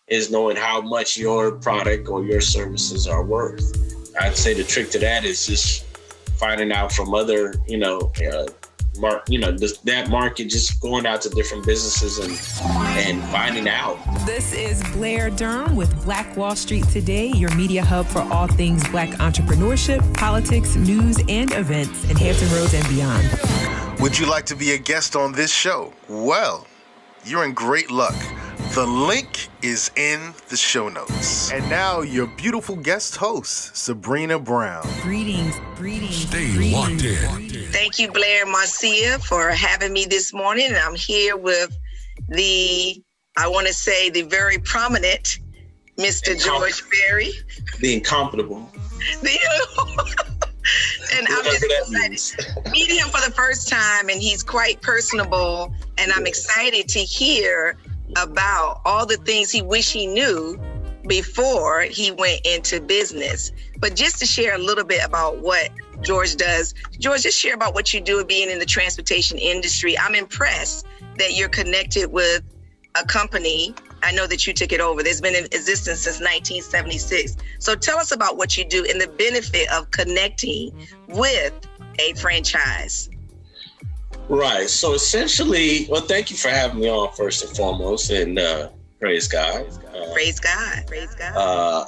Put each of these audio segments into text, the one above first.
is knowing how much your product or your services are worth. I'd say the trick to that is just finding out from other, that market, just going out to different businesses and finding out. This is Blair Durham with Black Wall Street Today, your media hub for all things Black entrepreneurship, politics, news, and events in Hampton Roads and beyond. Would you like to be a guest on this show? Well, you're in great luck. The link is in the show notes. And now your beautiful guest host, Sebrina Brown. Greetings. Stay locked in. Thank you, Blair Marcia, for having me this morning. And I'm here with the very prominent Mr. George Berry. The incomparable. And I'm just excited to meet him for the first time, and he's quite personable, and I'm excited to hear about all the things he wish he knew before he went into business. But just to share a little bit about what George does. George, just share about what you do being in the transportation industry. I'm impressed that you're connected with a company. I know that you took it over. There's been in existence since 1976. So tell us about what you do and the benefit of connecting with a franchise. Right. So essentially, well, thank you for having me on first and foremost, and praise God. Praise God.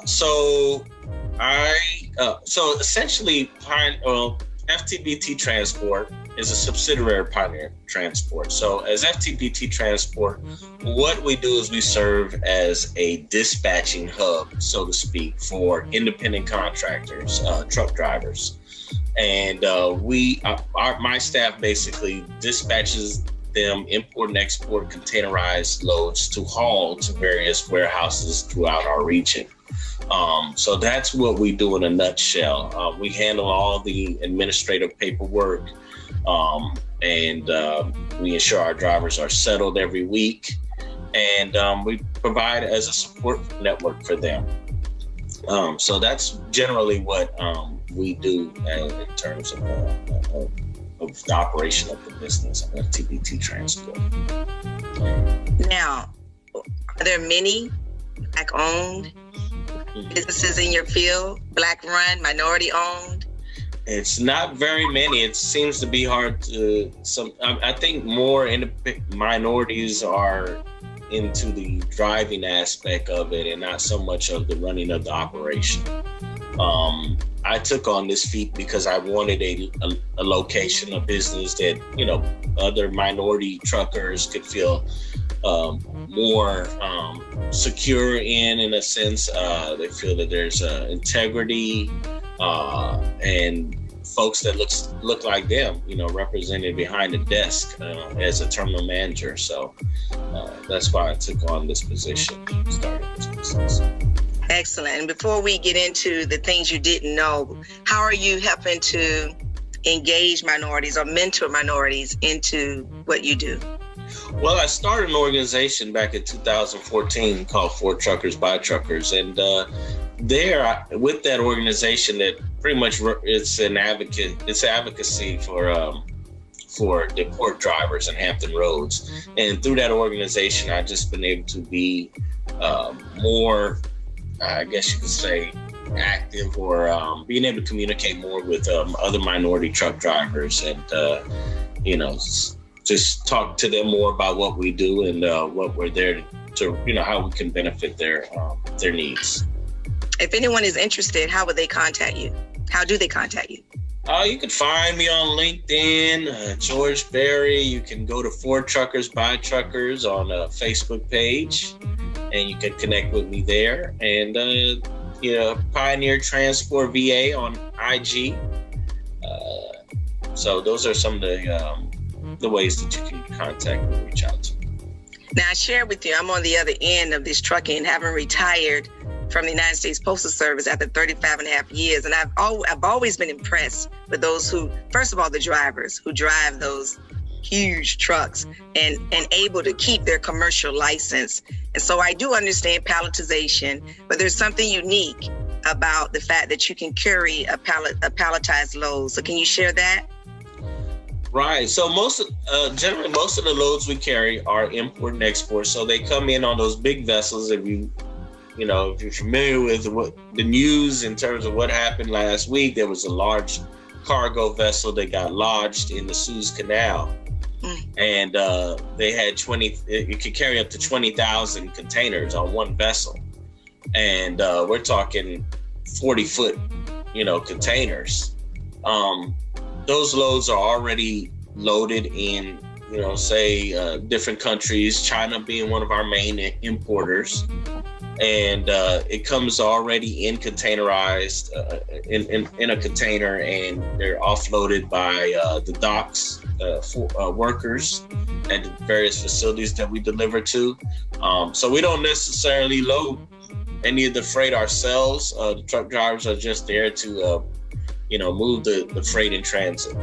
So essentially, FTBT Transport is a subsidiary of Pioneer Transport. So as FTBT Transport, what we do is we serve as a dispatching hub, so to speak, for independent contractors, truck drivers. And my staff basically dispatches them import and export containerized loads to haul to various warehouses throughout our region. So that's what we do in a nutshell. We handle all the administrative paperwork, and we ensure our drivers are settled every week, and we provide as a support network for them. So that's generally what we do in terms of the operation of the business of FTBT Transport. Now, are there many Black-owned businesses in your field? Black-run, minority-owned? It's not very many. It seems to be hard to. I think more minorities are into the driving aspect of it and not so much of the running of the operation. I took on this feat because I wanted a location, a business that, other minority truckers could feel more secure in a sense. They feel that there's integrity and folks that look like them, represented behind the desk as a terminal manager. So that's why I took on this position, started this business. Excellent. And before we get into the things you didn't know, how are you helping to engage minorities or mentor minorities into what you do? Well, I started an organization back in 2014 called For Truckers by Truckers. And with that organization, that pretty much it's advocacy for the port drivers in Hampton Roads. And through that organization, I've just been able to be more, I guess you could say, active, or being able to communicate more with other minority truck drivers, and just talk to them more about what we do and what we're there to, how we can benefit their needs. If anyone is interested, how would they contact you? How do they contact you? You can find me on LinkedIn, George Berry. You can go to For Truckers by Truckers on a Facebook page, and you can connect with me there. And Pioneer Transport VA on IG. So those are some of the ways that you can contact me and reach out to me. Now, I share with you, I'm on the other end of this trucking, having retired from the United States Postal Service after 35 and a half years. And I've always been impressed with those who, first of all, the drivers who drive those huge trucks and able to keep their commercial license. And so I do understand palletization, but there's something unique about the fact that you can carry a palletized load. So can you share that? Right. So generally most of the loads we carry are import and export. So they come in on those big vessels. If you if you're familiar with what the news in terms of what happened last week, there was a large cargo vessel that got lodged in the Suez Canal. And they had it could carry up to 20,000 containers on one vessel. And we're talking 40-foot, containers. Those loads are already loaded in, say different countries, China being one of our main importers. And it comes already in containerized, in a container, and they're offloaded by the docks for workers at the various facilities that we deliver to. So we don't necessarily load any of the freight ourselves. The truck drivers are just there to, move the freight in transit.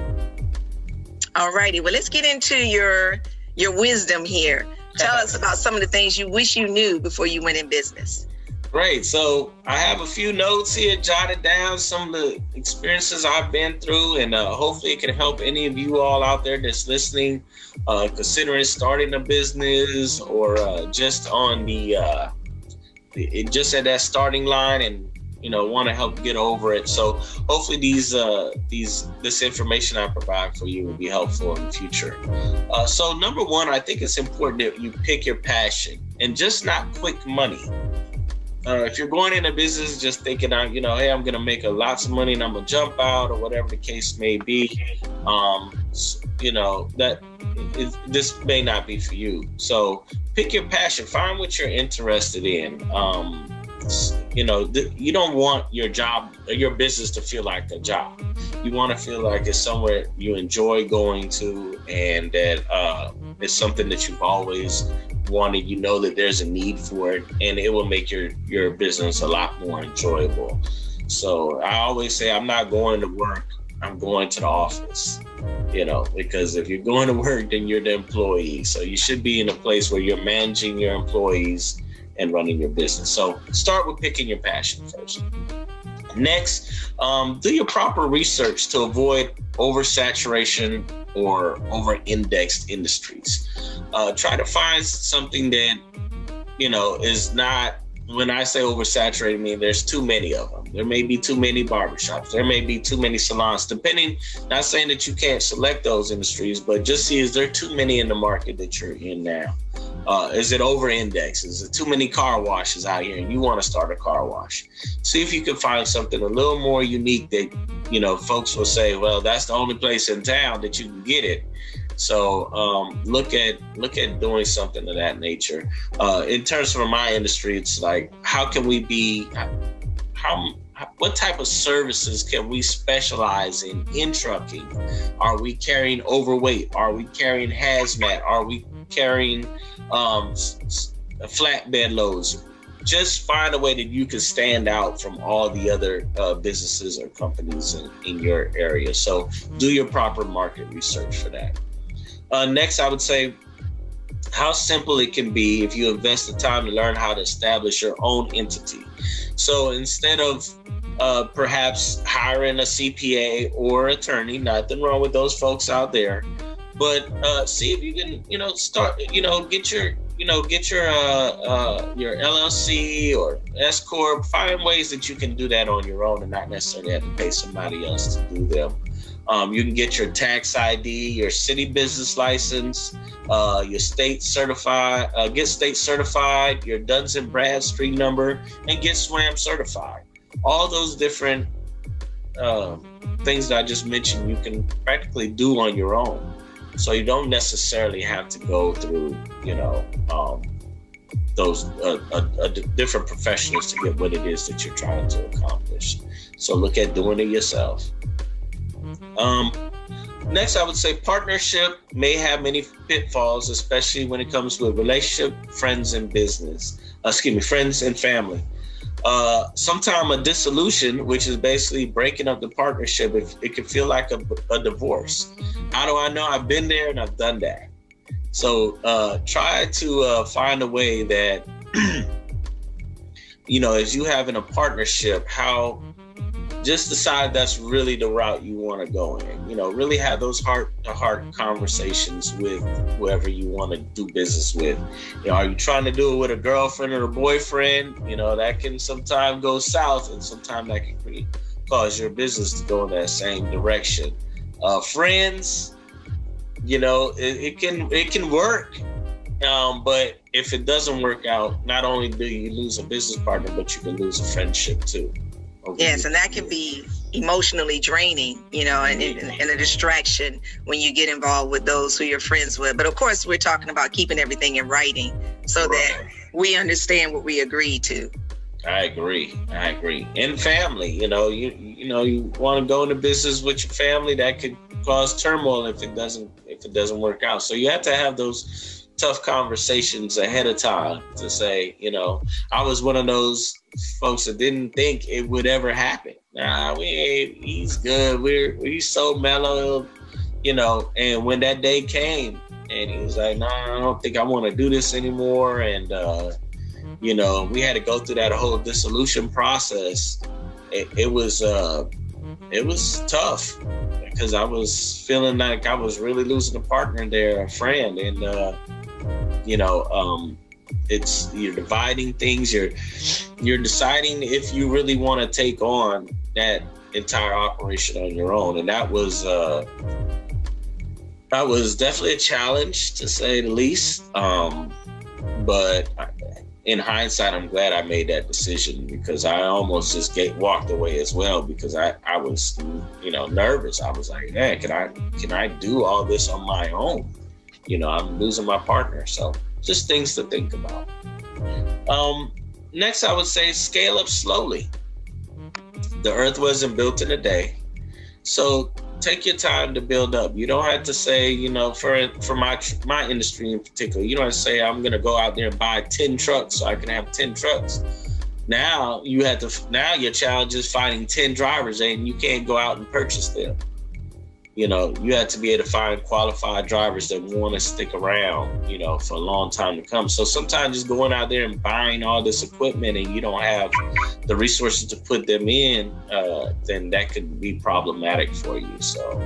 All righty. Well, let's get into your wisdom here. Tell us about some of the things you wish you knew before you went in business. Great. So I have a few notes here jotted down, some of the experiences I've been through, and hopefully it can help any of you all out there that's listening, considering starting a business or just on just at that starting line and want to help get over it. So hopefully this information I provide for you will be helpful in the future. So number one, I think it's important that you pick your passion and just not quick money. If you're going into business just thinking, hey, I'm going to make lots of money and I'm going to jump out or whatever the case may be, this may not be for you. So pick your passion, find what you're interested in. You don't want your job or your business to feel like a job. You want to feel like it's somewhere you enjoy going to, and that it's something that you've always wanted. That there's a need for it, and it will make your business a lot more enjoyable. So I always say, I'm not going to work, I'm going to the office. Because if you're going to work, then you're the employee. So you should be in a place where you're managing your employees and running your business. So start with picking your passion first. Next, do your proper research to avoid oversaturation or over-indexed industries. Try to find something that, is not, when I say oversaturated, I mean there's too many of them. There may be too many barbershops. There may be too many salons, depending, not saying that you can't select those industries, but just see, is there too many in the market that you're in now? Is it over-indexed? Is it too many car washes out here and you want to start a car wash? See if you can find something a little more unique that, folks will say, well, that's the only place in town that you can get it. So look at doing something of that nature. In terms of my industry, it's like, what type of services can we specialize in trucking? Are we carrying overweight? Are we carrying hazmat? Are we carrying flatbed loads? Just find a way that you can stand out from all the other businesses or companies in your area. So do your proper market research for that. Next, I would say how simple it can be if you invest the time to learn how to establish your own entity. So instead of perhaps hiring a CPA or attorney, nothing wrong with those folks out there, but see if you can, start, get your LLC or S Corp. Find ways that you can do that on your own and not necessarily have to pay somebody else to do them. You can get your tax ID, your city business license, your state certified, get state certified, your Duns and Bradstreet number, and get SWAM certified. All those different things that I just mentioned, you can practically do on your own. So you don't necessarily have to go through, those different professionals to get what it is that you're trying to accomplish. So look at doing it yourself. Next, I would say partnership may have many pitfalls, especially when it comes to a relationship, friends and family. Sometimes a dissolution, which is basically breaking up the partnership, it can feel like a divorce. How do I know? I've been there and I've done that. So try to find a way that, as you have in a partnership, how just decide that's really the route you want to go in. You know, really have those heart-to-heart conversations with whoever you want to do business with. You know, are you trying to do it with a girlfriend or a boyfriend? You know, that can sometimes go south, and sometimes that can cause your business to go in that same direction. Friends, you know, it can work. But if it doesn't work out, not only do you lose a business partner, but you can lose a friendship too. Yes, and that can be emotionally draining, you know, and a distraction when you get involved with those who you're friends with. But of course, we're talking about keeping everything in writing so that we understand what we agreed to. I agree. And family, you know, you want to go into business with your family, that could cause turmoil if it doesn't work out. So you have to have those tough conversations ahead of time to say, you know, I was one of those folks that didn't think it would ever happen. Nah, he's good. He's so mellow, you know. And when that day came, and he was like, "No, I don't think I want to do this anymore," and you know, we had to go through that whole dissolution process. It was tough because I was feeling like I was really losing a partner there, a friend, and you know, you're dividing things. You're deciding if you really want to take on that entire operation on your own, and that was definitely a challenge to say the least. But in hindsight, I'm glad I made that decision, because I almost just walked away as well, because I was, you know, nervous. I was like, man, can I do all this on my own? You know, I'm losing my partner. So just things to think about. Next, I would say scale up slowly. The earth wasn't built in a day. So take your time to build up. You don't have to say, you know, for my industry in particular, you don't have to say, I'm going to go out there and buy 10 trucks so I can have 10 trucks. Now your challenge is finding 10 drivers, and you can't go out and purchase them. You know, you have to be able to find qualified drivers that want to stick around, you know, for a long time to come. So sometimes just going out there and buying all this equipment and you don't have the resources to put them in, then that could be problematic for you. So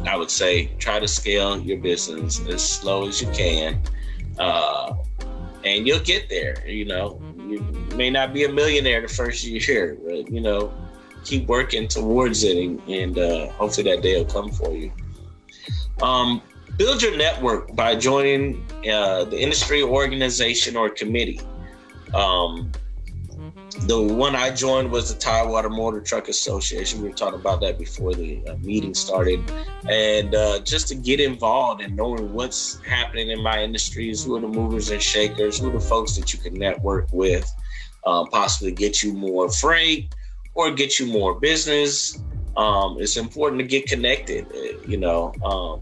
I would say try to scale your business as slow as you can, and you'll get there. You know, you may not be a millionaire the first year, but, you know, keep working towards it, and hopefully that day will come for you. Build your network by joining the industry organization or committee. The one I joined was the Tidewater Motor Truck Association. We were talking about that before the meeting started. And just to get involved and knowing what's happening in my industries, who are the movers and shakers, who are the folks that you can network with, possibly get you more freight, or get you more business. It's important to get connected. You know,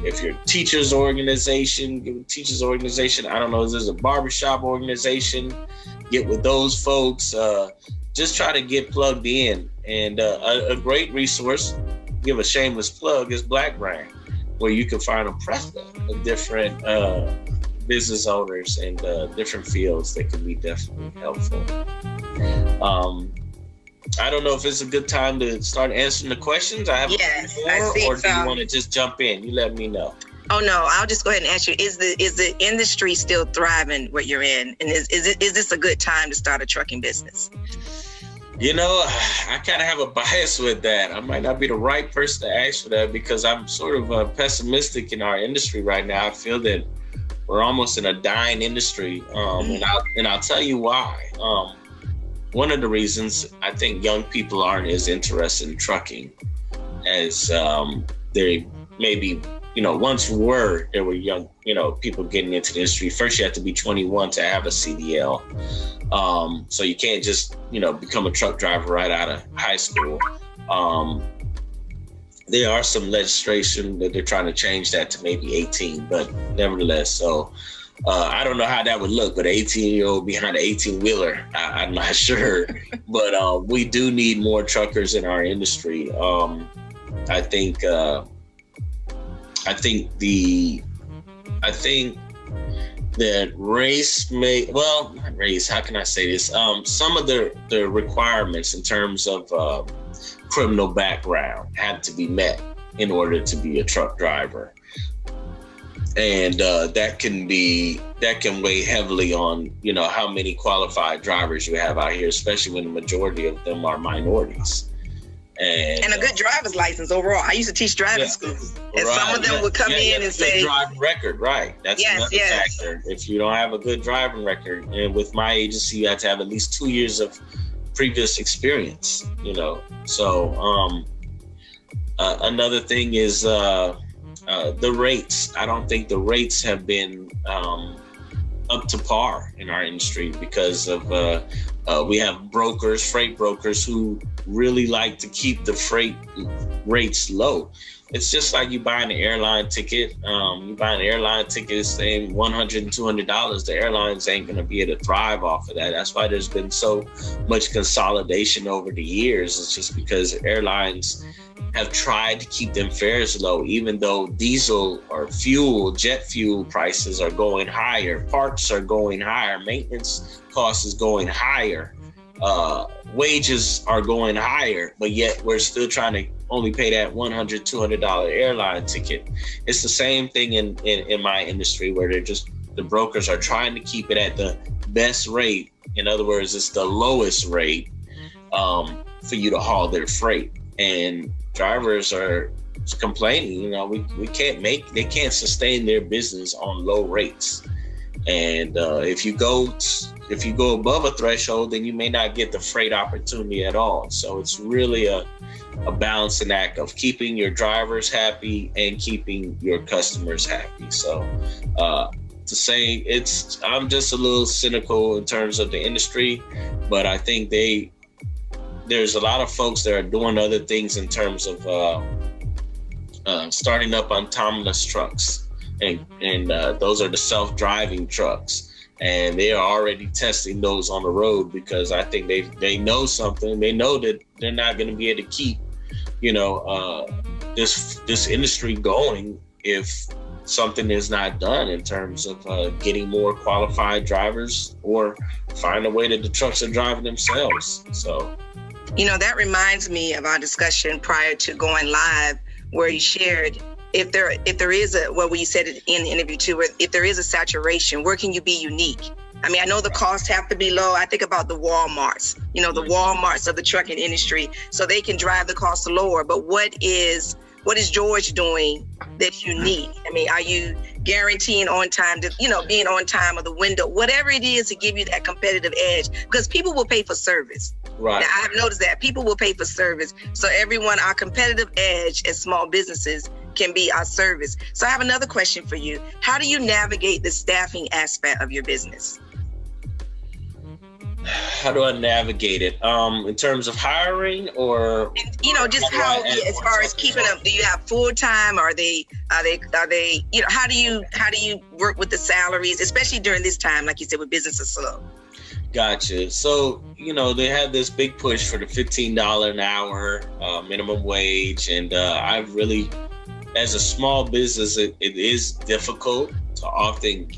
if you're a teachers organization, give a teachers organization. I don't know, if there's a barbershop organization, get with those folks. Just try to get plugged in. And a great resource, give a shameless plug, is Black Brand, where you can find a plethora of different business owners and different fields that can be definitely helpful. I don't know if it's a good time to start answering the questions. I have or do you want to just jump in? You let me know. Oh no, I'll just go ahead and ask you: Is the industry still thriving what you're in, and is this a good time to start a trucking business? You know, I kind of have a bias with that. I might not be the right person to ask for that, because I'm sort of pessimistic in our industry right now. I feel that we're almost in a dying industry, and I'll tell you why. One of the reasons I think young people aren't as interested in trucking as they maybe, you know, once were. There were young, you know, people getting into the industry. First, you have to be 21 to have a CDL. So you can't just, you know, become a truck driver right out of high school. There are some legislation that they're trying to change that to maybe 18, but nevertheless, so I don't know how that would look, but an 18-year-old behind an 18-wheeler, I'm not sure. But we do need more truckers in our industry. I think that how can I say this? Some of the requirements in terms of criminal background have to be met in order to be a truck driver. And that can weigh heavily on, how many qualified drivers you have out here, especially when the majority of them are minorities. And a good driver's license overall. I used to teach driving schools, and some of them would come in and say, driving record, right? That's another factor. If you don't have a good driving record, and with my agency, you have to have at least 2 years of previous experience. So another thing is the rates. I don't think the rates have been up to par in our industry because of we have freight brokers who really like to keep the freight rates low. It's just like you buying an airline ticket. You buy an airline ticket saying $100 and $200. The airlines ain't gonna be able to thrive off of that. That's why there's been so much consolidation over the years. It's just because airlines have tried to keep them fares low, even though diesel or jet fuel prices are going higher, parts are going higher, maintenance costs is going higher, wages are going higher, but yet we're still trying to only pay that $100, $200 airline ticket. It's the same thing in my industry where the brokers are trying to keep it at the best rate. In other words, it's the lowest rate for you to haul their freight. And drivers are complaining, they can't sustain their business on low rates. And if you go above a threshold, then you may not get the freight opportunity at all. So it's really a balancing act of keeping your drivers happy and keeping your customers happy. So to say I'm just a little cynical in terms of the industry, but I think there's a lot of folks that are doing other things in terms of starting up autonomous trucks. And those are the self-driving trucks. And they are already testing those on the road because I think they know something. They know that they're not going to be able to keep, this industry going if something is not done in terms of getting more qualified drivers or find a way that the trucks are driving themselves. So, that reminds me of our discussion prior to going live, where you shared if there is we said it in the interview too, where if there is a saturation, where can you be unique? I mean, I know the costs have to be low. I think about the Walmarts, the Walmarts of the trucking industry, so they can drive the costs lower. But what is George doing that's unique? I mean, are you guaranteeing on time to, being on time of the window, whatever it is to give you that competitive edge? Because people will pay for service. Right. Now, I've noticed that people will pay for service. So our competitive edge as small businesses can be our service. So I have another question for you. How do you navigate the staffing aspect of your business? How do I navigate it? In terms of hiring or just how as far as keeping up, do you have full time? Are they how do you work with the salaries, especially during this time, like you said, with business is slow? Gotcha. So, they have this big push for the $15 an hour minimum wage. And I've really, as a small business, it is difficult to often,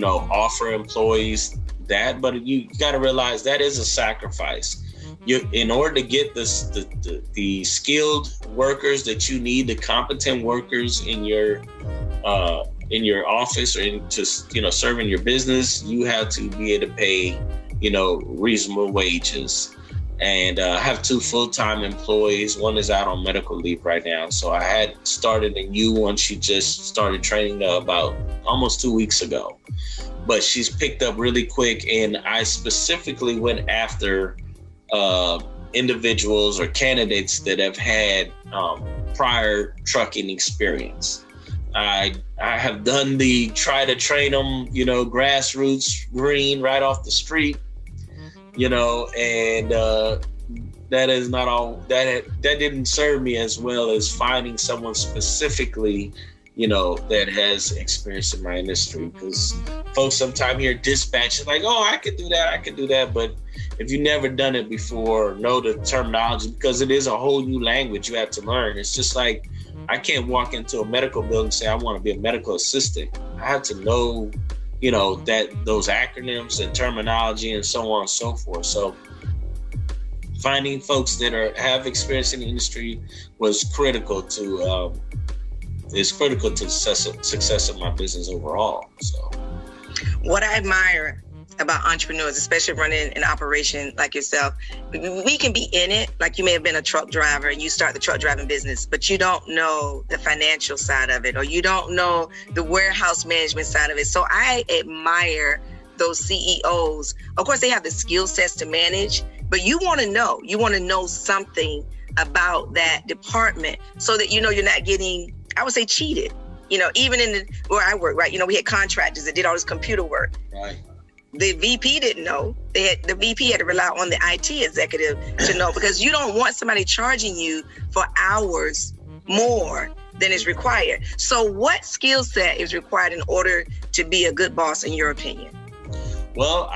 offer employees that. But you got to realize that is a sacrifice. In order to get the skilled workers that you need, the competent workers in your office or serving your business, you have to be able to pay reasonable wages. And I have 2 full-time employees. One is out on medical leave right now. So I had started a new one. She just started training about almost 2 weeks ago. But she's picked up really quick. And I specifically went after individuals or candidates that have had prior trucking experience. I have done the try to train them, grassroots green right off the street, and that is not all that didn't serve me as well as finding someone specifically, that has experience in my industry. Because folks sometimes hear dispatch like, oh, I could do that. But if you've never done it before, know the terminology, because it is a whole new language you have to learn. It's just like, I can't walk into a medical building and say, I want to be a medical assistant. I have to know that those acronyms and terminology and so on and so forth. So finding folks that have experience in the industry was critical to the success of my business overall. So what I admire about entrepreneurs, especially running an operation like yourself, we can be in it. Like you may have been a truck driver and you start the truck driving business, but you don't know the financial side of it, or you don't know the warehouse management side of it. So I admire those CEOs. Of course, they have the skill sets to manage, but you want to know something about that department so that you're not getting, I would say, cheated. Even in where I work, right? We had contractors that did all this computer work. Right. The VP didn't know. The VP had to rely on the IT executive to know, because you don't want somebody charging you for hours more than is required. So what skill set is required in order to be a good boss, in your opinion? Well,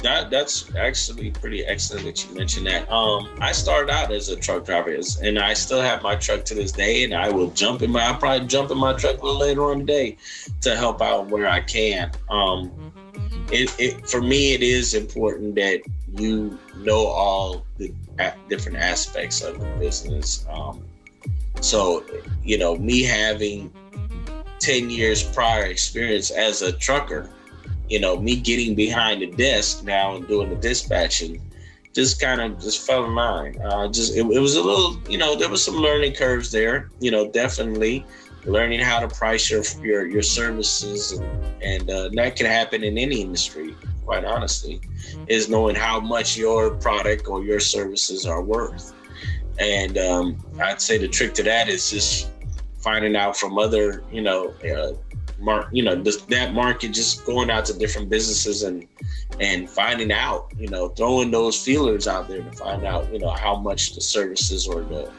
that's actually pretty excellent that you mentioned that. I started out as a truck driver, and I still have my truck to this day, and I will I'll probably jump in my truck a little later on today to help out where I can. For me, it is important that you know all the different aspects of the business. So, me having 10 years prior experience as a trucker, me getting behind the desk now and doing the dispatching just fell in line. It was a little, there was some learning curves there, definitely learning how to price your services, and that can happen in any industry, quite honestly, is knowing how much your product or your services are worth. And I'd say the trick to that is just finding out from other, that market, just going out to different businesses and finding out, throwing those feelers out there to find out, how much the services or the,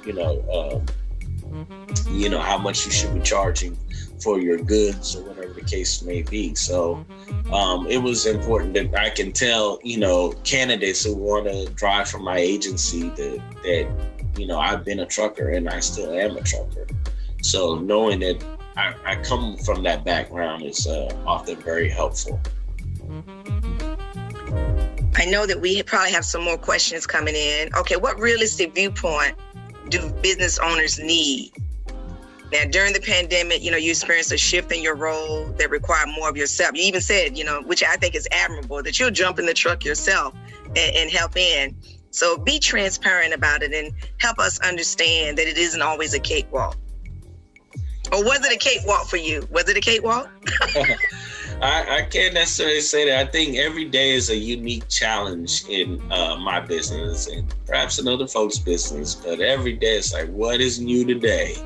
how much you should be charging for your goods or whatever the case may be. So it was important that I can tell, candidates who want to drive for my agency that I've been a trucker and I still am a trucker. So knowing that I come from that background is often very helpful. I know that we probably have some more questions coming in. Okay, what realistic viewpoint do business owners need? Now, during the pandemic, you experienced a shift in your role that required more of yourself. You even said, which I think is admirable, that you'll jump in the truck yourself and help in. So be transparent about it and help us understand that it isn't always a cakewalk. Or was it a cakewalk for you? Was it a cakewalk? I can't necessarily say that. I think every day is a unique challenge in my business and perhaps in other folks' business. But every day it's like, what is new today?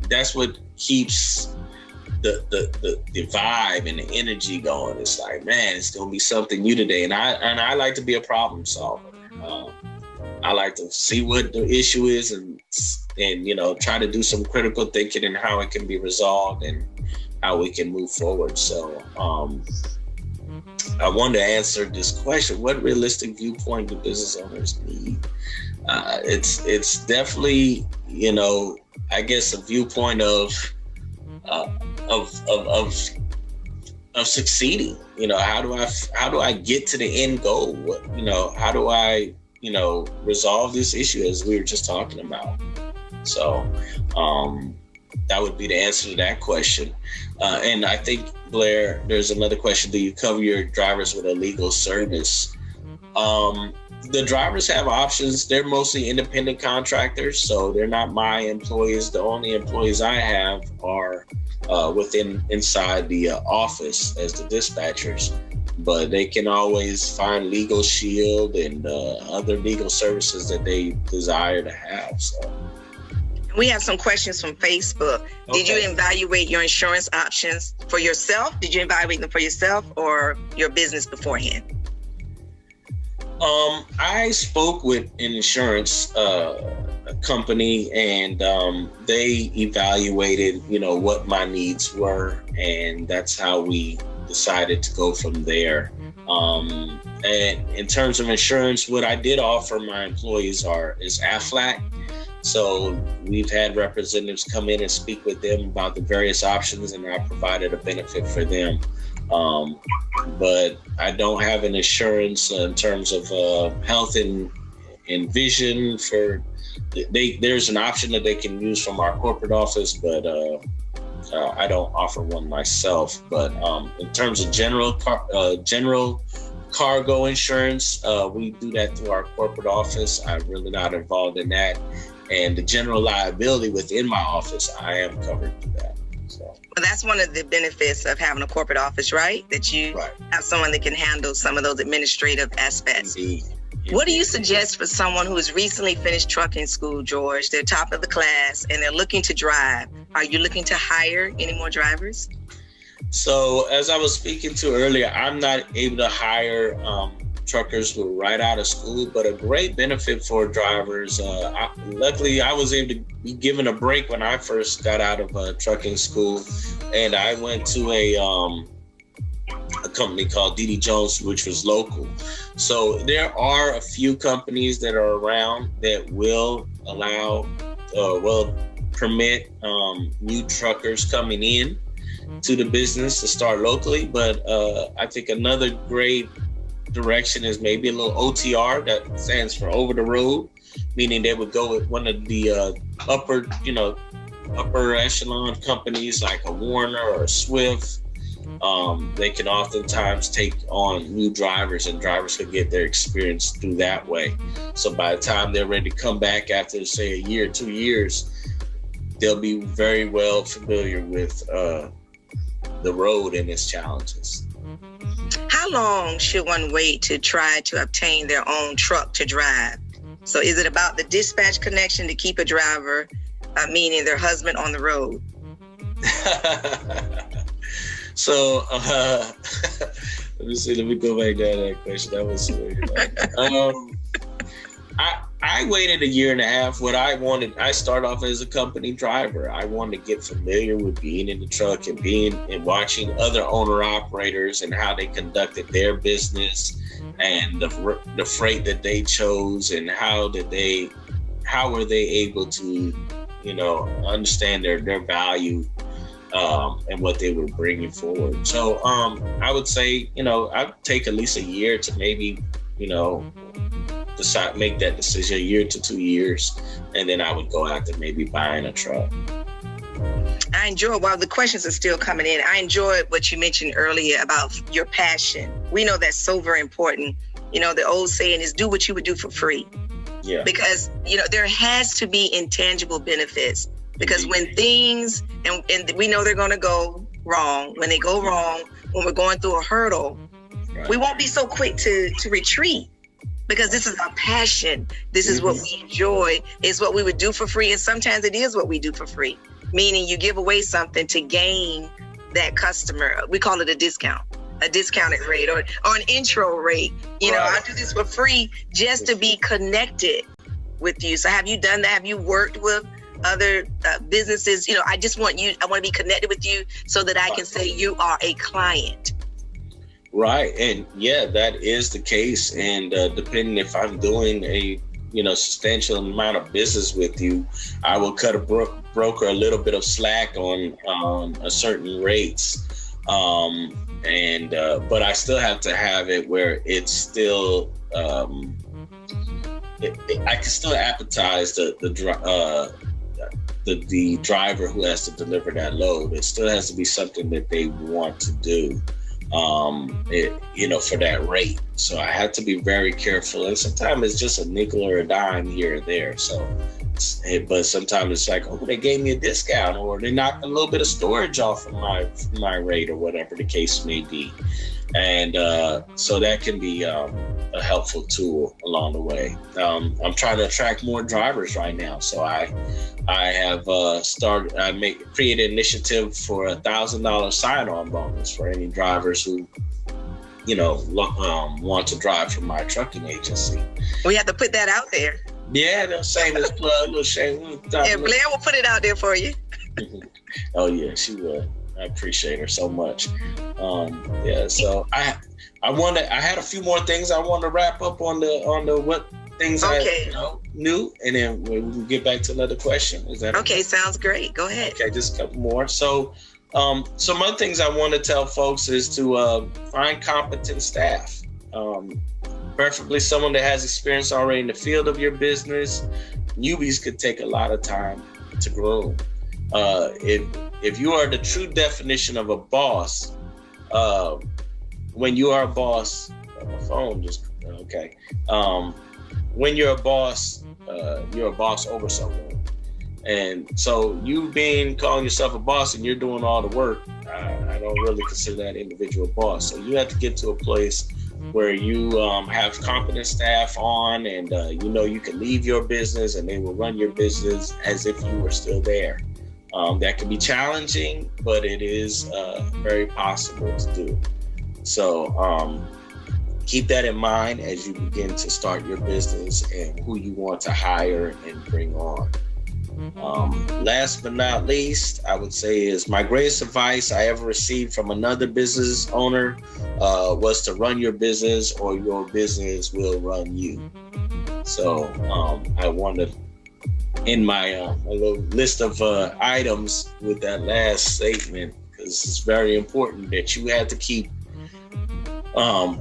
That's what keeps the vibe and the energy going. It's like, man, it's gonna be something new today. And I like to be a problem solver. I like to see what the issue is and try to do some critical thinking and how it can be resolved and how we can move forward. So I wanted to answer this question: what realistic viewpoint do business owners need? It's definitely, I guess a viewpoint of succeeding. How do I get to the end goal? How do I resolve this issue, as we were just talking about? So that would be the answer to that question. And I think, Blair, there's another question. Do you cover your drivers with a legal service? The drivers have options. They're mostly independent contractors, so they're not my employees. The only employees I have are inside the office as the dispatchers. But they can always find Legal Shield and other legal services that they desire to have. So. We have some questions from Facebook. Okay. Did you evaluate your insurance options for yourself? Did you evaluate them for yourself or your business beforehand? I spoke with an insurance company, and they evaluated, what my needs were, and that's how we decided to go from there. And in terms of insurance, what I did offer my employees is AFLAC. So we've had representatives come in and speak with them about the various options, and I provided a benefit for them. But I don't have an insurance in terms of health and vision for. There's an option that they can use from our corporate office, but I don't offer one myself. But in terms of general cargo insurance, we do that through our corporate office. I'm really not involved in that. And the general liability within my office, I am covered through that. So. Well, that's one of the benefits of having a corporate office, right? That you have someone that can handle some of those administrative aspects. Indeed. What do you suggest for someone who has recently finished trucking school, George? They're top of the class and they're looking to drive. Are you looking to hire any more drivers? So as I was speaking to earlier, I'm not able to hire truckers who are right out of school, but a great benefit for drivers. Luckily, I was able to be given a break when I first got out of trucking school, and I went to a company called D.D. Jones, which was local. So there are a few companies that are around that will allow, will permit new truckers coming in to the business to start locally. But I think another great direction is maybe a little OTR, that stands for over the road, meaning they would go with one of the upper echelon companies like a Warner or a Swift. They can oftentimes take on new drivers, and drivers could get their experience through that way. So by the time they're ready to come back after, say, a year, 2 years, they'll be very well familiar with the road and its challenges. How long should one wait to try to obtain their own truck to drive? So is it about the dispatch connection to keep a driver, meaning their husband, on the road? So let me go back to that question. That was weird. I waited 1.5 years. What I wanted, I started off as a company driver. I wanted to get familiar with being in the truck and watching other owner operators and how they conducted their business and the freight that they chose, and how were they able to, understand their value and what they were bringing forward. So I would say, I'd take at least 1 year to maybe, make that decision, 1 year to 2 years, and then I would go after maybe buying a truck. I enjoy, while the questions are still coming in, I enjoyed what you mentioned earlier about your passion. We know that's so very important. The old saying is, do what you would do for free. Yeah. Because, there has to be intangible benefits. Because when things, and we know they're going to go wrong, when they go wrong, when we're going through a hurdle, we won't be so quick to retreat, because this is our passion. This is what we enjoy. It's what we would do for free. And sometimes it is what we do for free, meaning you give away something to gain that customer. We call it a discount, a discounted rate or an intro rate. I do this for free just to be connected with you. So have you done that? Have you worked with other businesses? I want to be connected with you so that I can say you are a client. Right. And yeah, that is the case. And depending if I'm doing a, substantial amount of business with you, I will cut a broker a little bit of slack on a certain rates. But I still have to have it where it's still, I can still appetize the driver who has to deliver that load. It still has to be something that they want to do, for that rate. So I have to be very careful. And sometimes it's just a nickel or a dime here or there. But sometimes it's like, they gave me a discount, or they knocked a little bit of storage off of my rate, or whatever the case may be. And so that can be a helpful tool along the way. I'm trying to attract more drivers right now. So I have created an initiative for $1,000 sign-on bonus for any drivers who, want to drive for my trucking agency. We have to put that out there. Yeah, no, shameless plug, little shameless. Yeah, Blair will put it out there for you. Oh yeah, she will. I appreciate her so much. So I had a few more things I want to wrap up on the things I knew, and then we'll get back to another question. Is that okay? Sounds great. Go ahead. Okay, just a couple more. So, some other things I want to tell folks is to find competent staff. Preferably someone that has experience already in the field of your business. Newbies could take a lot of time to groom. If you are the true definition of a boss, when you are a boss, my phone just okay. When you're a boss over someone, and so you calling yourself a boss and you're doing all the work, I don't really consider that individual boss. So you have to get to a place where you have competent staff on, and you can leave your business and they will run your business as if you were still there. That can be challenging, but it is very possible to do. So keep that in mind as you begin to start your business and who you want to hire and bring on. Last but not least, I would say is my greatest advice I ever received from another business owner was to run your business or your business will run you. So I want to end my little list of items with that last statement, because it's very important that you have to keep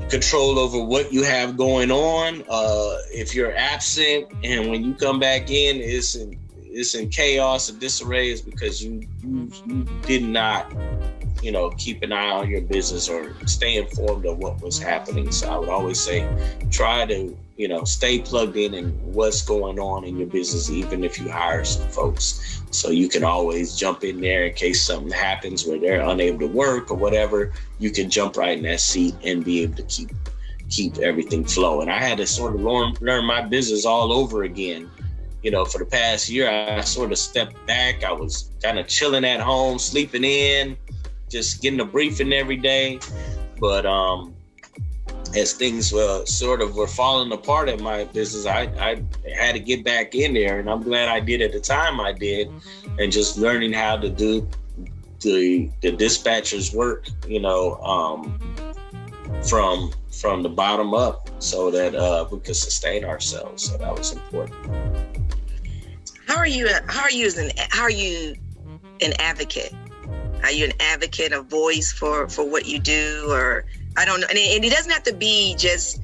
control over what you have going on. If you're absent and when you come back in, it's in chaos and disarray, is because you did not, keep an eye on your business or stay informed of what was happening. So I would always say, try to, stay plugged in what's going on in your business, even if you hire some folks. So you can always jump in there in case something happens where they're unable to work or whatever. You can jump right in that seat and be able to keep everything flowing. I had to sort of learn my business all over again. For the past year, I sort of stepped back. I was kind of chilling at home, sleeping in, just getting a briefing every day. But as things were falling apart in my business, I had to get back in there, and I'm glad I did at the time I did, and just learning how to do the dispatcher's work, from the bottom up, so that we could sustain ourselves. So that was important. How are you an advocate? Are you an advocate, a voice for what you do? Or I don't know. And it doesn't have to be just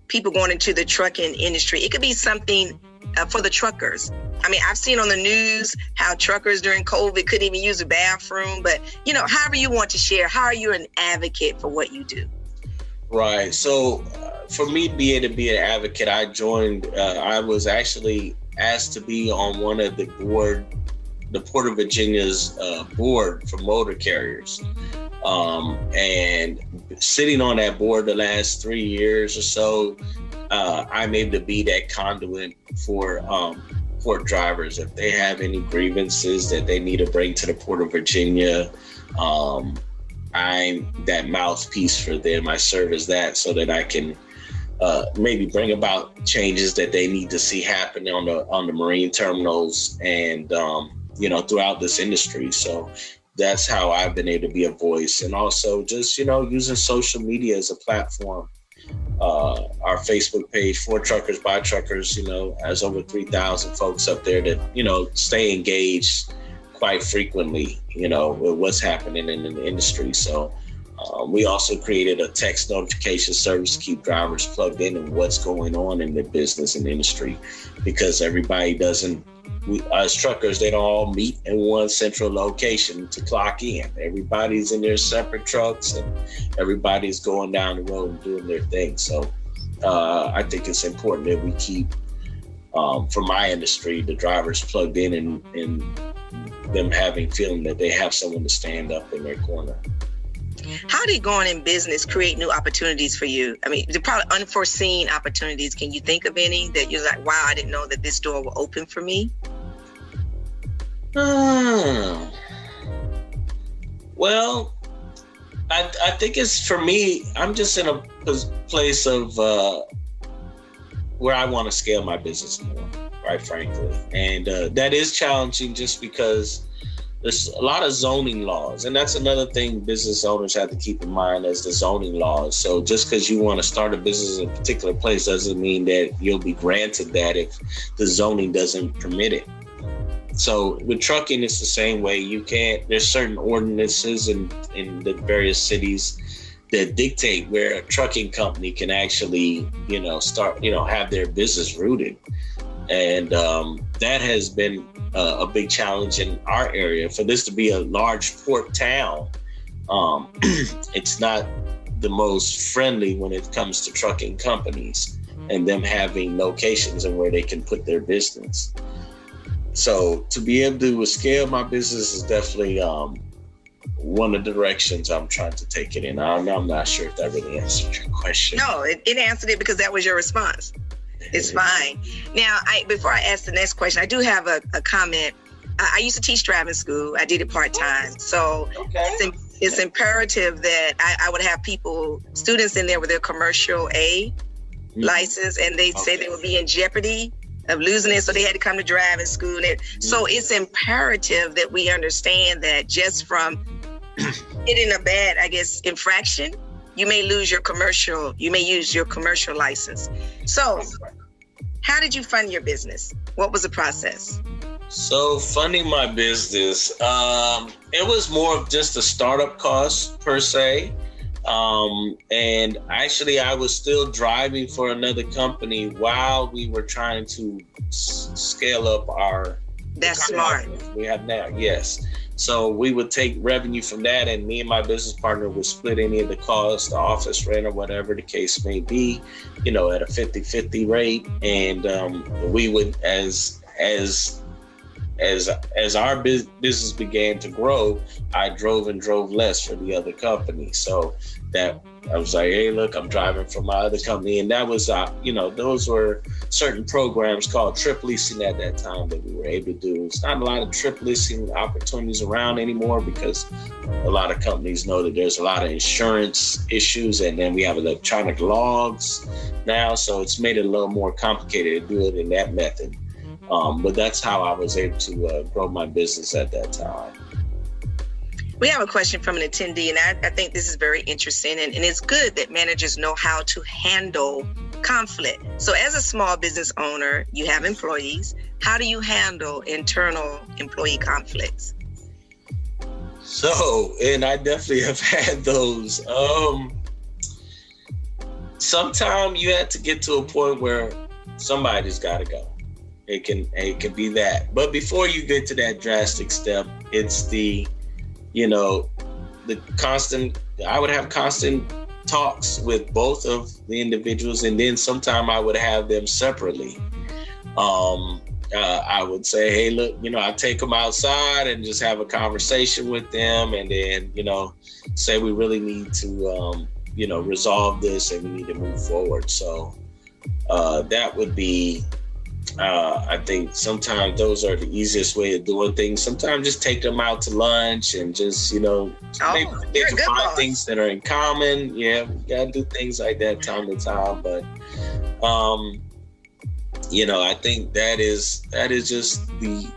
people going into the trucking industry. It could be something for the truckers. I mean, I've seen on the news how truckers during COVID couldn't even use a bathroom. But, however you want to share, how are you an advocate for what you do? Right. So for me to be able to be an advocate, I was actually asked to be on one of the Port of Virginia's board for motor carriers. And sitting on that board the last 3 years or so, I'm able to be that conduit for port drivers. If they have any grievances that they need to bring to the Port of Virginia, I'm that mouthpiece for them. I serve as that so that I can maybe bring about changes that they need to see happen on the marine terminals and throughout this industry. So that's how I've been able to be a voice, and also just using social media as a platform. Our Facebook page, For Truckers by Truckers, has over 3,000 folks up there that stay engaged quite frequently, with what's happening in the industry. So we also created a text notification service to keep drivers plugged in and what's going on in the business and industry, because everybody as truckers, they don't all meet in one central location to clock in. Everybody's in their separate trucks and everybody's going down the road and doing their thing. So I think it's important that we keep, for my industry, the drivers plugged in and them feeling that they have someone to stand up in their corner. How did going in business create new opportunities for you? I mean, they're probably unforeseen opportunities. Can you think of any that you're like, wow, I didn't know that this door will open for me? Well, I think it's, for me, I'm just in a place of where I want to scale my business more, quite frankly. And that is challenging just because there's a lot of zoning laws, and that's another thing business owners have to keep in mind as the zoning laws. So just because you want to start a business in a particular place doesn't mean that you'll be granted that if the zoning doesn't permit it. So with trucking, it's the same way. There's certain ordinances in the various cities that dictate where a trucking company can actually, start, have their business rooted. And that has been a big challenge in our area. For this to be a large port town, it's not the most friendly when it comes to trucking companies and them having locations and where they can put their business. So to be able to scale my business is definitely one of the directions I'm trying to take it in. I'm not sure if that really answered your question. No, it answered it because that was your response. It's fine. Now, before I ask the next question, I do have a comment. I used to teach driving school. I did it part-time. So it's imperative that I would have students in there with their commercial A license, and they say they would be in jeopardy of losing it. So they had to come to driving school. So it's imperative that we understand that just from hitting a bad, infraction, you may use your commercial license. So how did you fund your business? What was the process? So funding my business, it was more of just a startup cost per se. And actually I was still driving for another company while we were trying to scale up our... That's smart. We have now, yes. So we would take revenue from that, and me and my business partner would split any of the costs, the office rent or whatever the case may be, at a 50-50 rate. And we would, as our business began to grow, I drove less for the other company. So that I was like, hey, look, I'm driving for my other company. And that was, those were certain programs called trip leasing at that time that we were able to do. It's not a lot of trip leasing opportunities around anymore because a lot of companies know that there's a lot of insurance issues, and then we have electronic logs now. So it's made it a little more complicated to do it in that method. But that's how I was able to grow my business at that time. We have a question from an attendee, and I think this is very interesting, and it's good that managers know how to handle conflict. So as a small business owner, you have employees. How do you handle internal employee conflicts? So, and I definitely have had those. Sometimes you have to get to a point where somebody's got to go. It can be that. But before you get to that drastic step, it's I would have constant talks with both of the individuals, and then sometime I would have them separately. I would say, hey, look, I take them outside and just have a conversation with them, and then, say we really need to, resolve this and we need to move forward. So that would be, I think sometimes those are the easiest way of doing things. Sometimes just take them out to lunch and just, maybe they can find things that are in common. Yeah, we gotta do things like that time to time. But, I think that is just the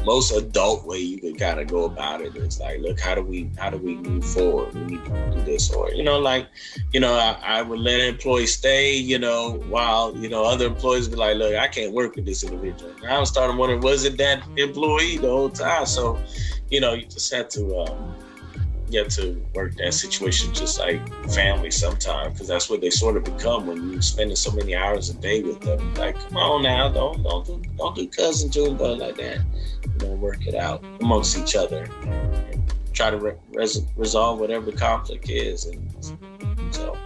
most adult way you can kind of go about it. It's like, look, how do we move forward? We need to do this, or I would let an employee stay, while other employees be like, look, I can't work with this individual. And I was starting wondering, was it that employee the whole time? So, you just have to work that situation just like family sometimes, because that's what they sort of become when you're spending so many hours a day with them. Like, come on now, don't do cousin Junebug like that. Work it out amongst each other and try to resolve whatever the conflict is. And so,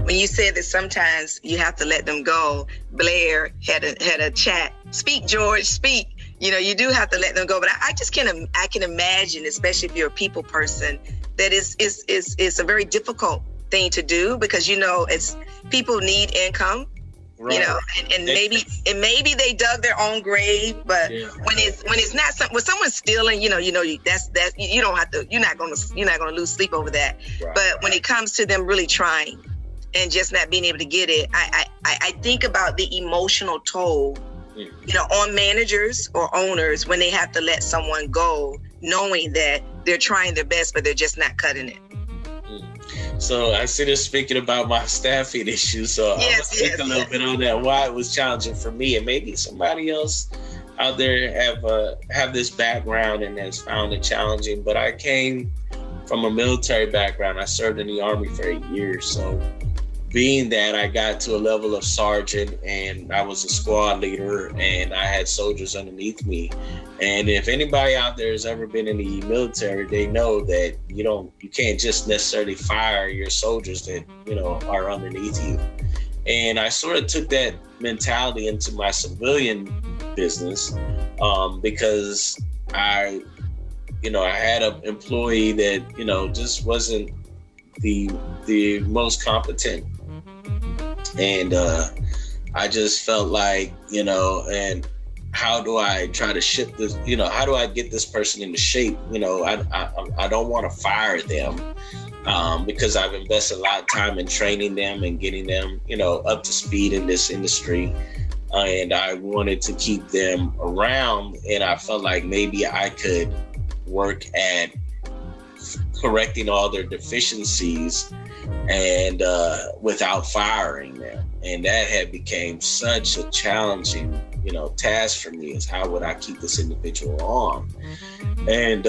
when you said that sometimes you have to let them go, Blair had a chat. Speak, George, speak. You do have to let them go. But I can imagine, especially if you're a people person, that it's a very difficult thing to do, because it's people need income. Right. And maybe they dug their own grave, but when it's not when someone's stealing, that's you don't have to, you're not gonna lose sleep over that. Right. But when it comes to them really trying and just not being able to get it, I think about the emotional toll, on managers or owners when they have to let someone go knowing that they're trying their best, but they're just not cutting it. So I see this speaking about my staffing issues. So I'm going to speak a little bit on that, why it was challenging for me, and maybe somebody else out there have this background and has found it challenging. But I came from a military background. I served in the Army for 8 years. So being that, I got to a level of sergeant, and I was a squad leader, and I had soldiers underneath me. And if anybody out there has ever been in the military, they know that you can't just necessarily fire your soldiers that, are underneath you. And I sort of took that mentality into my civilian business, because I had an employee that, just wasn't the most competent. And I just felt like, and how do I try to shift this, how do I get this person into shape? I don't want to fire them, because I've invested a lot of time in training them and getting them, up to speed in this industry. And I wanted to keep them around, and I felt like maybe I could work at correcting all their deficiencies and without firing them. And that had became such a challenging, task for me, is how would I keep this individual on? And,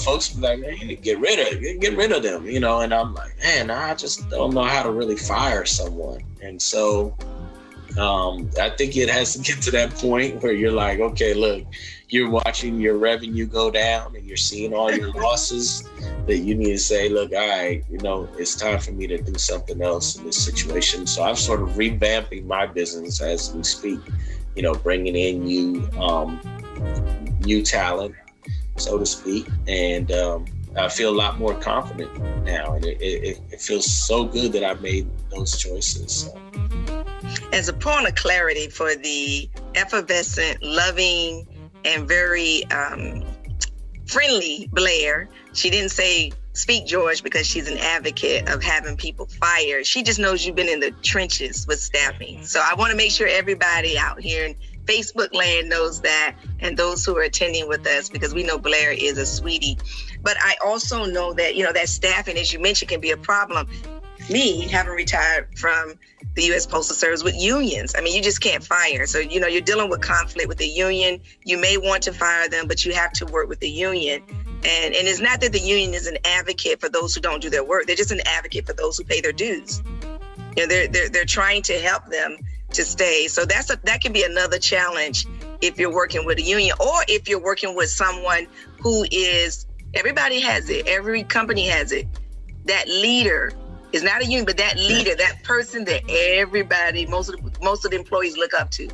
folks were like, man, get rid of them, and I'm like, man, I just don't know how to really fire someone. And so I think it has to get to that point where you're like, okay, look, you're watching your revenue go down and you're seeing all your losses, that you need to say, look, all right, it's time for me to do something else in this situation. So I'm sort of revamping my business as we speak, bringing in new talent, so to speak. And I feel a lot more confident now. And it feels so good that I made those choices. So. As a point of clarity for the effervescent, loving, and very friendly Blair, she didn't say speak George because she's an advocate of having people fired. She just knows you've been in the trenches with staffing. So I want to make sure everybody out here in Facebook land knows that, and those who are attending with us, because we know Blair is a sweetie. But I also know that, that staffing, as you mentioned, can be a problem. Me, having retired from the U.S. Postal Service with unions, I mean, you just can't fire. So, you're dealing with conflict with the union. You may want to fire them, but you have to work with the union. And it's not that the union is an advocate for those who don't do their work. They're just an advocate for those who pay their dues. They're trying to help them to stay. So that can be another challenge if you're working with a union, or if you're working with someone who is, everybody has it, every company has it, that leader. It's not a union, but that leader, that person that everybody, most of the employees look up to.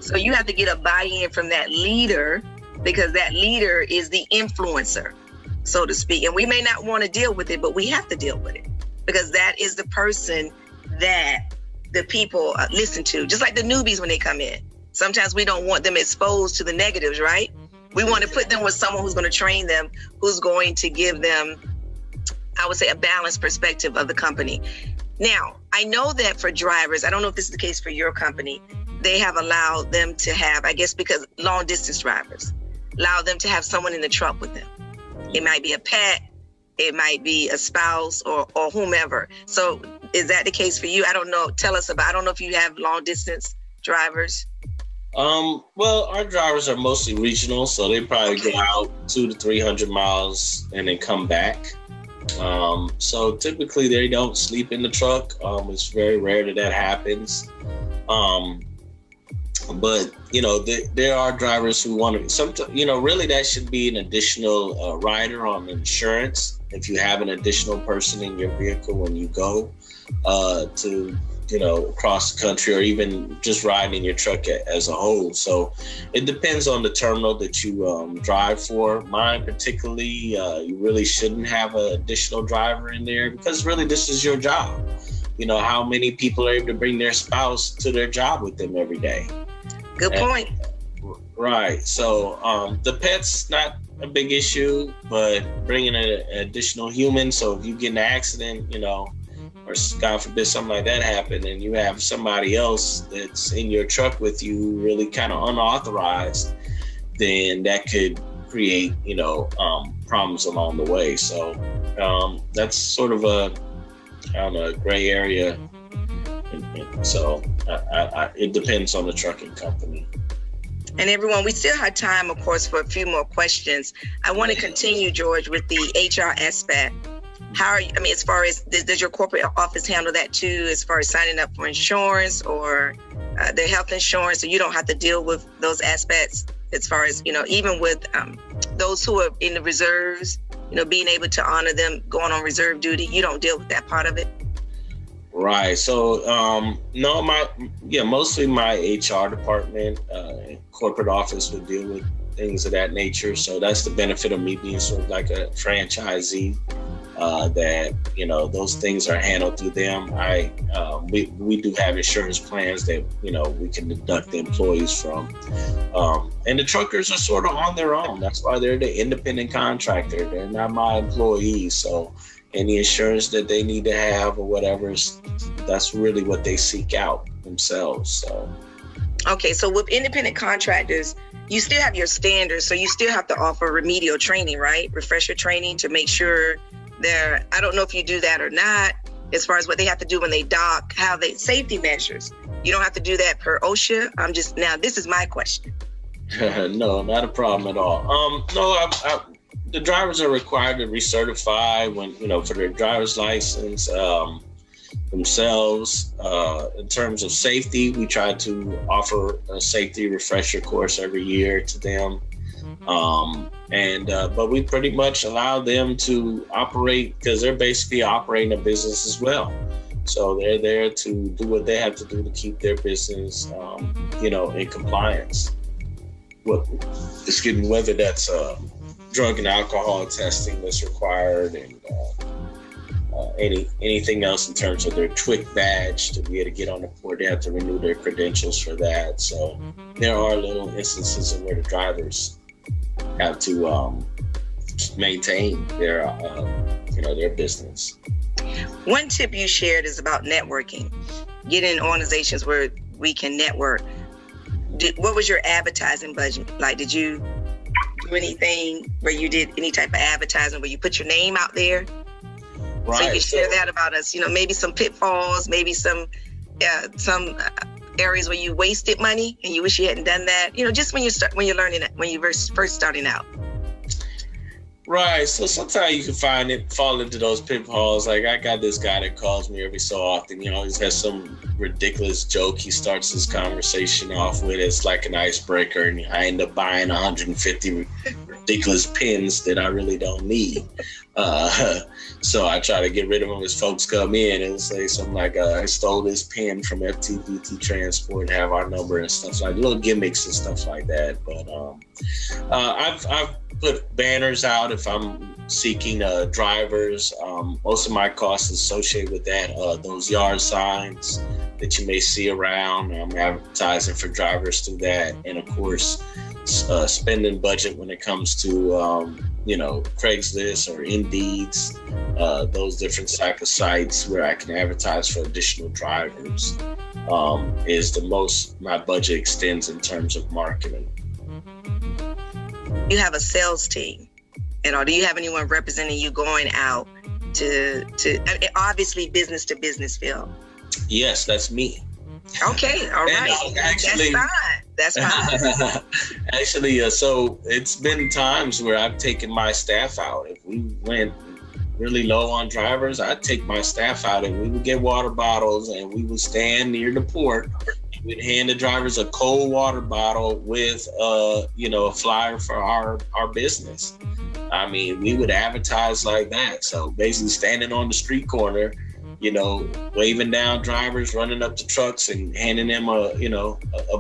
So you have to get a buy-in from that leader, because that leader is the influencer, so to speak. And we may not want to deal with it, but we have to deal with it, because that is the person that the people listen to, just like the newbies when they come in. Sometimes we don't want them exposed to the negatives, right? We want to put them with someone who's going to train them, who's going to give them, I would say, a balanced perspective of the company. Now, I know that for drivers, I don't know if this is the case for your company, they have allowed them to have, I guess because long distance drivers, allow them to have someone in the truck with them. It might be a pet, it might be a spouse or whomever. So is that the case for you? I don't know. Tell us about, I don't know if you have long distance drivers. Well, our drivers are mostly regional, so they probably go out 200 to 300 miles and then come back. So typically they don't sleep in the truck. It's very rare that happens. But there are drivers who want to, sometimes, really that should be an additional rider on insurance. If you have an additional person in your vehicle when you go to across the country, or even just riding in your truck as a whole. So it depends on the terminal that you drive for. Mine particularly, you really shouldn't have an additional driver in there, because really this is your job. How many people are able to bring their spouse to their job with them every day? Good point. Right. So the pet's not a big issue, but bringing an additional human. So if you get in an accident, or God forbid something like that happen, and you have somebody else that's in your truck with you really kind of unauthorized, then that could create, problems along the way. So that's sort of a gray area. And so it depends on the trucking company. And everyone, we still have time, of course, for a few more questions. I want to continue, George, with the HR aspect. How are you, as far as, does your corporate office handle that too, as far as signing up for insurance or their health insurance, so you don't have to deal with those aspects as far as, even with those who are in the reserves, being able to honor them going on reserve duty, you don't deal with that part of it? Right. So, mostly my HR department, corporate office would deal with things of that nature. So that's the benefit of me being sort of like a franchisee, that, those things are handled through them. We do have insurance plans that, we can deduct the employees from. And the truckers are sort of on their own. That's why they're the independent contractor. They're not my employees. So any insurance that they need to have or whatever, that's really what they seek out themselves. So. Okay, so with independent contractors, you still have your standards, so you still have to offer remedial training, right? Refresher training to make sure I don't know if you do that or not, as far as what they have to do when they dock, how they safety measures. You don't have to do that per OSHA. Now this is my question. No, not a problem at all. The drivers are required to recertify when, for their driver's license themselves. In terms of safety, we try to offer a safety refresher course every year to them. But we pretty much allow them to operate because they're basically operating a business as well. So they're there to do what they have to do to keep their business, in compliance. Whether that's drug and alcohol testing that's required, and anything else in terms of their TWIC badge to be able to get on the port. They have to renew their credentials for that. So there are little instances in where the drivers have to maintain their business. One tip you shared is about networking, getting in organizations where we can network. What was your advertising budget like? Did you do anything where you did any type of advertising where you put your name out there? Right. So you can share that about us, maybe some pitfalls, maybe some areas where you wasted money and you wish you hadn't done that, just when you're learning it, when you're first starting out. Right. So sometimes you can fall into those pitfalls. Like I got this guy that calls me every so often, he always has some ridiculous joke he starts his conversation off with. It's like an icebreaker, and I end up buying 150 ridiculous pins that I really don't need. So I try to get rid of them as folks come in and say something like, I stole this pin from FTBT Transport, have our number and stuff, like little gimmicks and stuff like that. But I've put banners out if I'm seeking drivers. Most of my costs associated with that, those yard signs that you may see around. I'm advertising for drivers through that. And of course, spending budget when it comes to, Craigslist or Indeed's, those different type of sites where I can advertise for additional drivers, is the most my budget extends in terms of marketing. You have a sales team, do you have anyone representing you going out to obviously business to business field? Yes, that's me. Okay, all right. Actually, that's fine. Actually, so it's been times where I've taken my staff out. If we went really low on drivers, I'd take my staff out and we would get water bottles and we would stand near the port. We'd hand the drivers a cold water bottle with a flyer for our business. I mean, we would advertise like that. So basically standing on the street corner, waving down drivers, running up to trucks and handing them a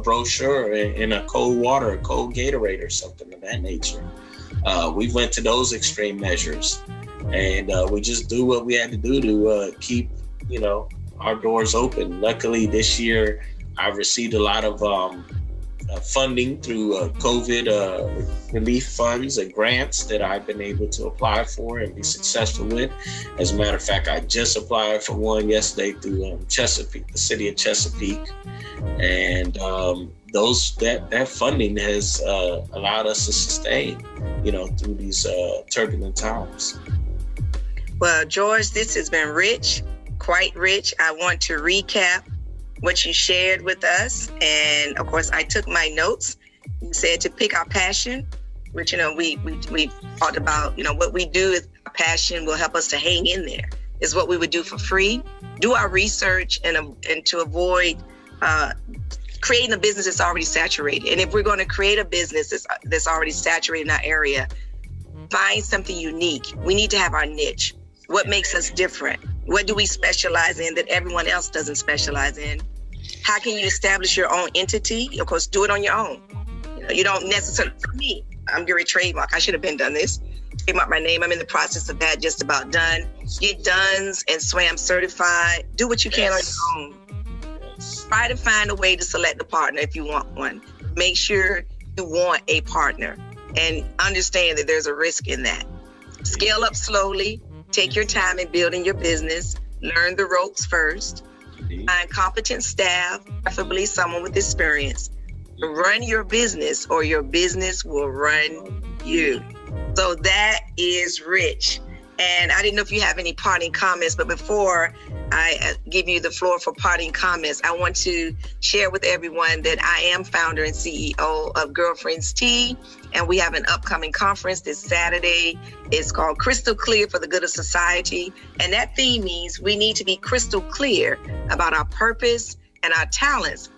brochure and a cold water, a cold Gatorade or something of that nature. We went to those extreme measures, and we just do what we had to do to keep, our doors open. Luckily this year, I've received a lot of funding through COVID relief funds and grants that I've been able to apply for and be successful with. As a matter of fact, I just applied for one yesterday through Chesapeake, the city of Chesapeake. And that funding has allowed us to sustain, through these turbulent times. Well, George, this has been rich, quite rich. I want to recap what you shared with us. And of course, I took my notes. You said to pick our passion, which, we talked about, what we do is our passion will help us to hang in there. Is what we would do for free. Do our research and to avoid creating a business that's already saturated. And if we're going to create a business that's already saturated in our area, find something unique. We need to have our niche. What makes us different? What do we specialize in that everyone else doesn't specialize in? How can you establish your own entity? Of course, do it on your own. You don't necessarily, for me, I'm going to trademark. I should have been done this. Trademark my name. I'm in the process of that, just about done. Get DUNS and SWAM certified. Do what you can on your own. Try to find a way to select a partner if you want one. Make sure you want a partner and understand that there's a risk in that. Scale up slowly. Take your time in building your business. Learn the ropes first. Find competent staff, preferably someone with experience. Run your business or your business will run you. So that is rich. And I didn't know if you have any parting comments, but before I give you the floor for parting comments, I want to share with everyone that I am founder and CEO of Girlfriends Tea, and we have an upcoming conference this Saturday. It's called Crystal Clear for the Good of Society, and that theme means we need to be crystal clear about our purpose and our talents.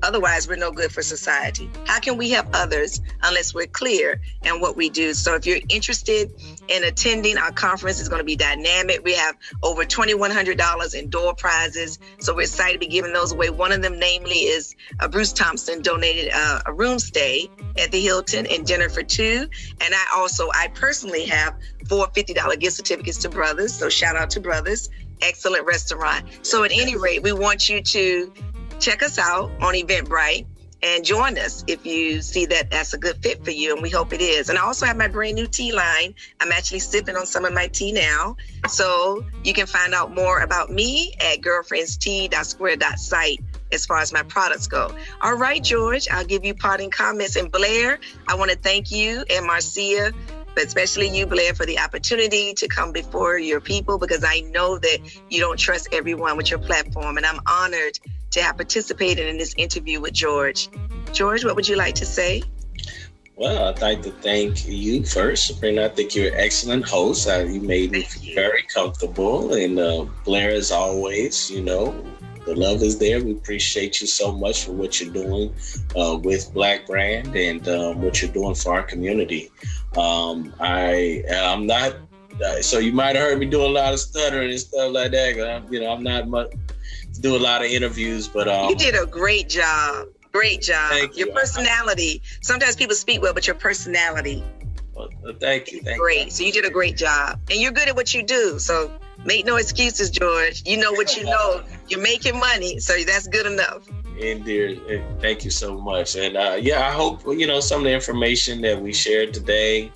Otherwise, we're no good for society. How can we help others unless we're clear in what we do? So if you're interested in attending our conference, it's going to be dynamic. We have over $2,100 in door prizes. So we're excited to be giving those away. One of them, namely, is Bruce Thompson donated a room stay at the Hilton and dinner for two. And I personally have 4 $50 gift certificates to Brothers. So shout out to Brothers. Excellent restaurant. So at any rate, we want you to check us out on Eventbrite and join us if you see that that's a good fit for you, and we hope it is. And I also have my brand new tea line. I'm actually sipping on some of my tea now. So you can find out more about me at girlfriendstea.square.site as far as my products go. All right, George, I'll give you parting comments. And Blair, I want to thank you and Marcia, but especially you, Blair, for the opportunity to come before your people, because I know that you don't trust everyone with your platform. And I'm honored to have participated in this interview with George. George, what would you like to say? Well, I'd like to thank you first, Sebrina. I think you're an excellent host. You made me feel very comfortable. And Blair, as always, the love is there. We appreciate you so much for what you're doing with Black Brand and what you're doing for our community. I'm not, so you might have heard me do a lot of stuttering and stuff like that. I'm not much do a lot of interviews, but you did a great job. Great job. Thank you. Your personality. Sometimes people speak well, but your personality. Well, thank you. Great. So you did a great job, and you're good at what you do. So make no excuses, George. You know what you know. You're making money, so that's good enough. And dear, thank you so much. And I hope some of the information that we shared today.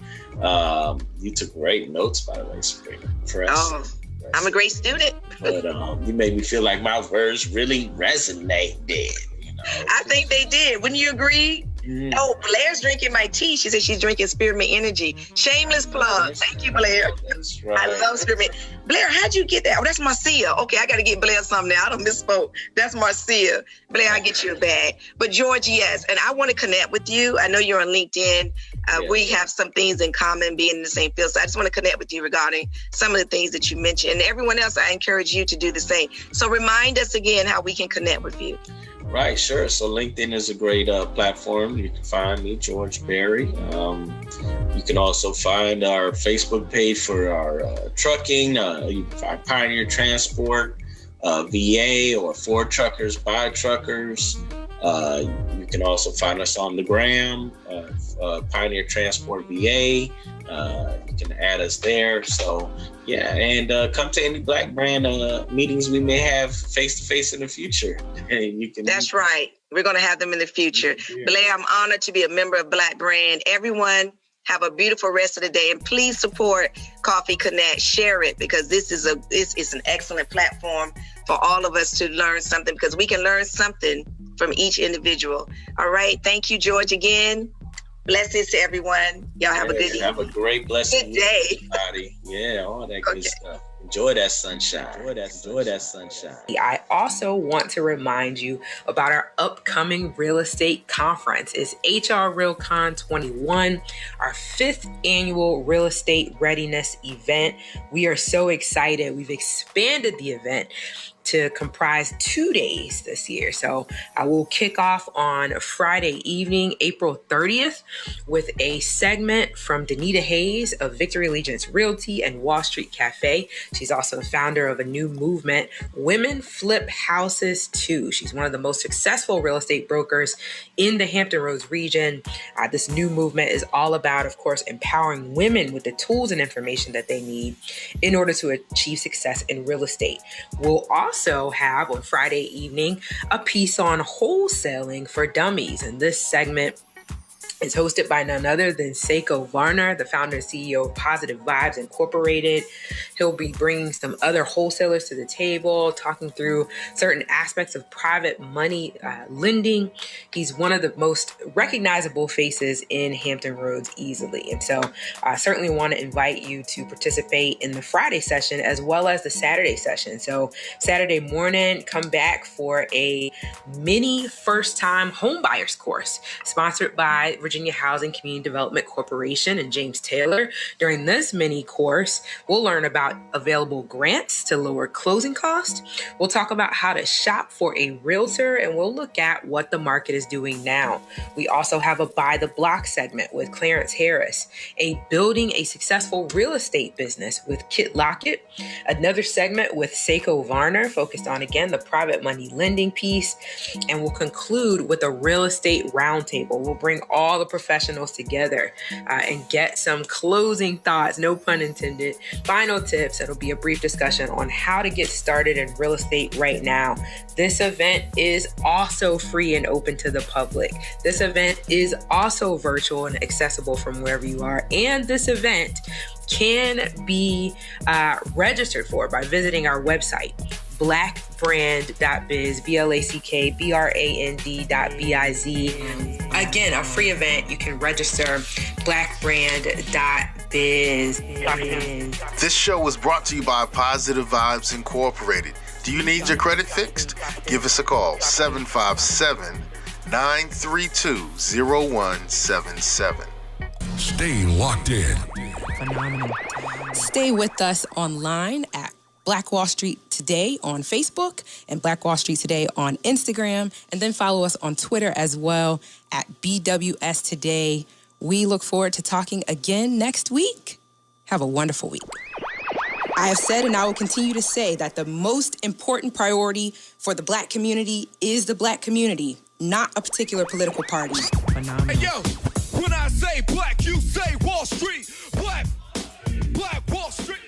You took great notes, by the way, Sebrina. Oh, I'm a great student. But you made me feel like my words really resonated. I think they did. Wouldn't you agree? Mm. Oh, Blair's drinking my tea. She said she's drinking Spearmint Energy. Shameless plug. Thank you, Blair. That's right. I love Spearmint. Blair, how'd you get that? Oh, that's Marcia. Okay, I got to get Blair something now. I done misspoke. That's Marcia. Blair, I'll get you a bag. But George, yes. And I want to connect with you. I know you're on LinkedIn. We have some things in common being in the same field. So I just want to connect with you regarding some of the things that you mentioned. And everyone else, I encourage you to do the same. So remind us again how we can connect with you. Right, sure. So LinkedIn is a great platform. You can find me, George Berry. You can also find our Facebook page for our trucking. You can find Pioneer Transport, VA, or For Truckers, By Truckers. You can also find us on the gram, Pioneer Transport VA. You can add us there. So, yeah, and come to any Black Brand meetings we may have face-to-face in the future. You can. That's right. We're going to have them in the future. Yeah. Blair, I'm honored to be a member of Black Brand. Everyone, have a beautiful rest of the day, and please support Coffee Connect. Share it, because this is an excellent platform for all of us to learn something, because we can learn something from each individual. All right. Thank you, George, again. Blessings to everyone. Y'all have a good evening. Have a great, blessed good day. Everybody. Yeah, all that good stuff. Enjoy that sunshine. Enjoy that sunshine. I also want to remind you about our upcoming real estate conference. It's HR RealCon 21, our 5th annual real estate readiness event. We are so excited. We've expanded the event to comprise 2 days this year. So I will kick off on Friday evening, April 30th, with a segment from Danita Hayes of Victory Allegiance Realty and Wall Street Cafe. She's also the founder of a new movement, Women Flip Houses Too. She's one of the most successful real estate brokers in the Hampton Roads region. This new movement is all about, of course, empowering women with the tools and information that they need in order to achieve success in real estate. We'll also have on Friday evening a piece on wholesaling for dummies, and this segment is hosted by none other than Seiko Varner, the founder and CEO of Positive Vibes Incorporated. He'll be bringing some other wholesalers to the table, talking through certain aspects of private money lending. He's one of the most recognizable faces in Hampton Roads easily. And so I certainly want to invite you to participate in the Friday session as well as the Saturday session. So Saturday morning, come back for a mini first-time homebuyers course sponsored by Virginia Housing Community Development Corporation and James Taylor. During this mini course, we'll learn about available grants to lower closing costs. We'll talk about how to shop for a realtor, and we'll look at what the market is doing now. We also have a Buy the Block segment with Clarence Harris, a building a successful real estate business with Kit Lockett, another segment with Seiko Varner focused on, again, the private money lending piece, and we'll conclude with a real estate roundtable. We'll bring all the professionals together and get some closing thoughts, no pun intended, final tips. It'll be a brief discussion on how to get started in real estate right now. This event is also free and open to the public. This event is also virtual and accessible from wherever you are. And this event can be registered for by visiting our website, blackbrand.biz, BLACKBRAND.biz. Again, a free event. You can register blackbrand.biz. This show was brought to you by Positive Vibes Incorporated. Do you need your credit fixed? Give us a call, 757-932-0177. Stay locked in. Phenomenal. Stay with us online at Black Wall Street Today on Facebook and Black Wall Street Today on Instagram, and then follow us on Twitter as well at BWS Today. We look forward to talking again next week. Have a wonderful week. I have said and I will continue to say that the most important priority for the Black community is the Black community, not a particular political party. Phenomenal. Hey, yo, when I say black, you say Wall Street. Black Wall Street.